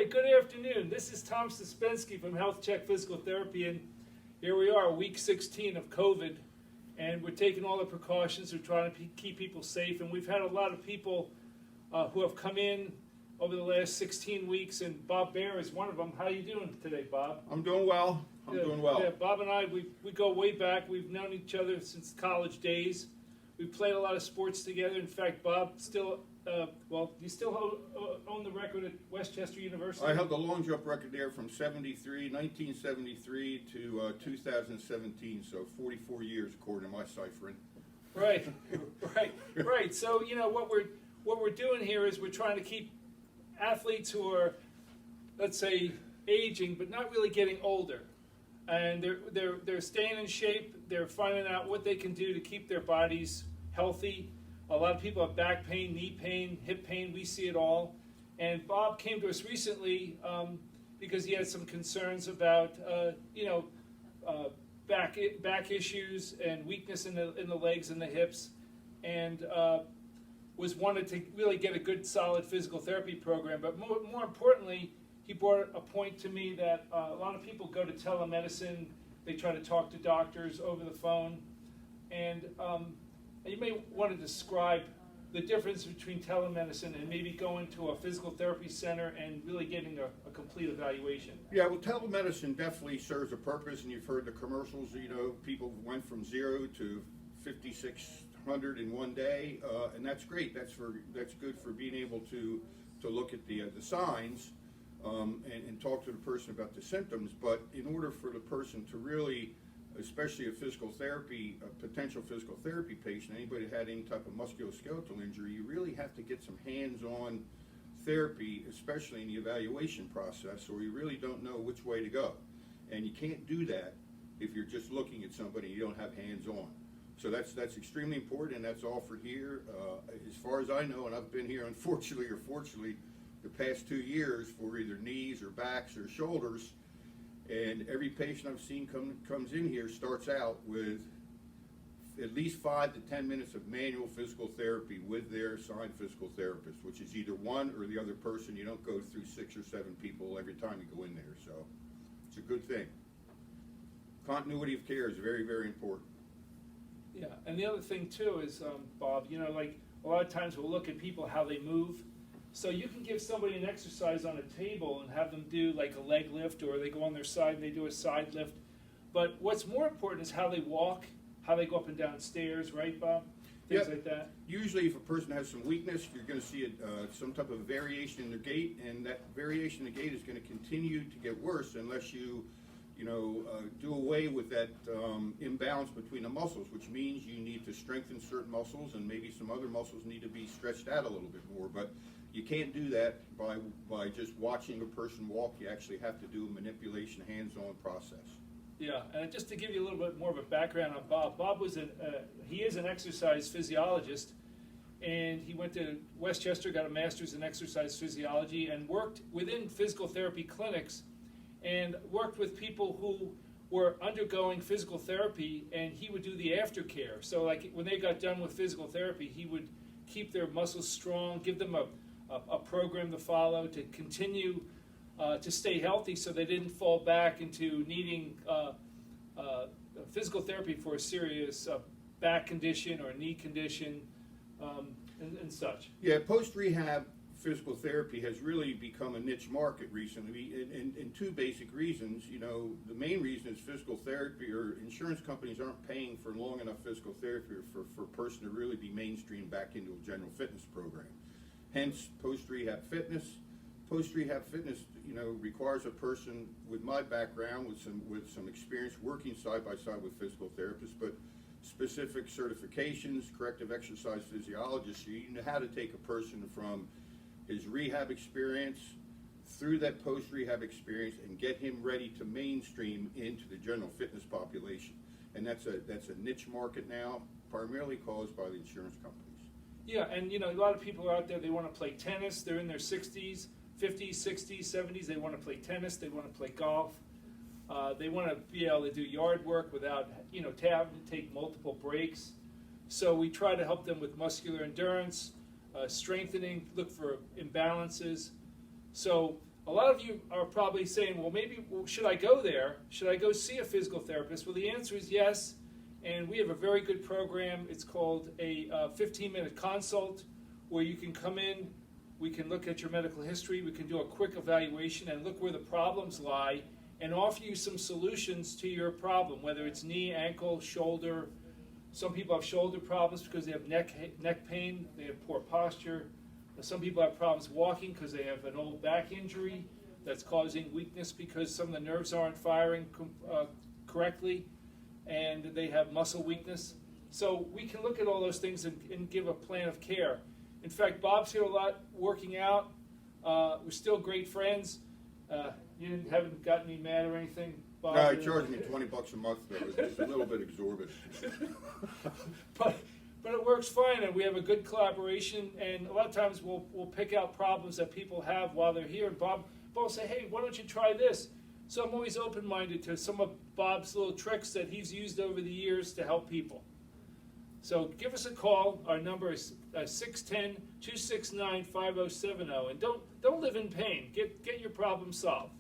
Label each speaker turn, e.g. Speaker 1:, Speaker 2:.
Speaker 1: right, good afternoon. This is Tom Suspensky from Health Check Physical Therapy, and here we are, week 16 of COVID, and we're taking all the precautions. We're trying to keep people safe, and we've had a lot of people who have come in over the last 16 weeks, and Bob Bear is one of them. How you doing today, Bob?
Speaker 2: I'm doing well. I'm doing well.
Speaker 1: Yeah, Bob and I, we go way back. We've known each other since college days. We've played a lot of sports together. In fact, Bob still, you still own the record at Westchester University?
Speaker 2: I held the long jump record there from 1973 to 2017, so 44 years according to my ciphering.
Speaker 1: Right, right. So, you know, what we're doing here is we're trying to keep athletes who are, let's say, aging, but not really getting older. And they're staying in shape. They're finding out what they can do to keep their bodies healthy. A lot of people have back pain, knee pain, hip pain. We see it all. And Bob came to us recently because he had some concerns about, back issues and weakness in the legs and the hips, and wanted to really get a good, solid physical therapy program. But more importantly, he brought a point to me that a lot of people go to telemedicine. They try to talk to doctors over the phone, and you may want to describe the difference between telemedicine and maybe going to a physical therapy center and really getting a complete evaluation.
Speaker 2: Yeah, well, telemedicine definitely serves a purpose, and you've heard the commercials. You know, people went from 0 to 5,600 in one day, and that's great. That's good for being able to look at the signs and talk to the person about the symptoms. But in order for the person to really, especially a potential physical therapy patient, anybody that had any type of musculoskeletal injury, you really have to get some hands-on therapy, especially in the evaluation process, or you really don't know which way to go. And you can't do that if you're just looking at somebody and you don't have hands-on. So that's extremely important, and that's offered here. As far as I know, and I've been here, unfortunately or fortunately, the past 2 years for either knees or backs or shoulders, and every patient I've seen comes in here starts out with at least 5 to 10 minutes of manual physical therapy with their assigned physical therapist, which is either one or the other person. You don't go through 6 or 7 people every time you go in there, so it's a good thing. Continuity of care is very, very important.
Speaker 1: Yeah, and the other thing too is, Bob, you know, like a lot of times we'll look at people, how they move. So you can give somebody an exercise on a table and have them do like a leg lift, or they go on their side and they do a side lift. But what's more important is how they walk, how they go up and down stairs, right, Bob? Things like that.
Speaker 2: Usually if a person has some weakness, you're going to see some type of variation in their gait, and that variation in the gait is going to continue to get worse unless you do away with that imbalance between the muscles, which means you need to strengthen certain muscles, and maybe some other muscles need to be stretched out a little bit more. But you can't do that by just watching a person walk. You actually have to do a manipulation, hands-on process.
Speaker 1: Yeah, and just to give you a little bit more of a background on Bob, Bob was he is an exercise physiologist, and he went to Westchester, got a master's in exercise physiology, and worked within physical therapy clinics, and worked with people who were undergoing physical therapy, and he would do the aftercare. So like when they got done with physical therapy, he would keep their muscles strong, give them a program to follow to continue to stay healthy, so they didn't fall back into needing physical therapy for a serious back condition or knee condition and such.
Speaker 2: Yeah, post-rehab physical therapy has really become a niche market recently, and 2 basic reasons. You know, the main reason is physical therapy, or insurance companies aren't paying for long enough physical therapy for a person to really be mainstreamed back into a general fitness program. Hence, post-rehab fitness. Post-rehab fitness, you know, requires a person with my background, with some experience working side by side with physical therapists, but specific certifications, corrective exercise physiologists. So you know how to take a person from his rehab experience through that post-rehab experience and get him ready to mainstream into the general fitness population. And that's a niche market now, primarily caused by the insurance companies.
Speaker 1: Yeah, and you know, a lot of people are out there, they want to play tennis, they're in their 60s, 50s, 60s, 70s, they want to play tennis, they want to play golf, they want to be able to do yard work without, you know, having to take multiple breaks. So we try to help them with muscular endurance, strengthening, look for imbalances. So A lot of you are probably saying, well, should I go there? Should I go see a physical therapist? Well, the answer is yes, and we have a very good program. It's called a 15-minute consult, where you can come in, we can look at your medical history, we can do a quick evaluation and look where the problems lie, and offer you some solutions to your problem, whether it's knee, ankle, shoulder. Some people have shoulder problems because they have neck pain, they have poor posture. Some people have problems walking because they have an old back injury that's causing weakness because some of the nerves aren't firing correctly, and they have muscle weakness. So we can look at all those things and give a plan of care. In fact, Bob's here a lot working out. We're still great friends. You haven't gotten me mad or anything, Bob?
Speaker 2: No, he charged me $20 a month, though. It's a little bit exorbitant.
Speaker 1: But it works fine, and we have a good collaboration, and a lot of times we'll pick out problems that people have while they're here, and Bob will say, hey, why don't you try this? So I'm always open-minded to some of Bob's little tricks that he's used over the years to help people. So give us a call. Our number is 610-269-5070, and don't live in pain. Get your problem solved.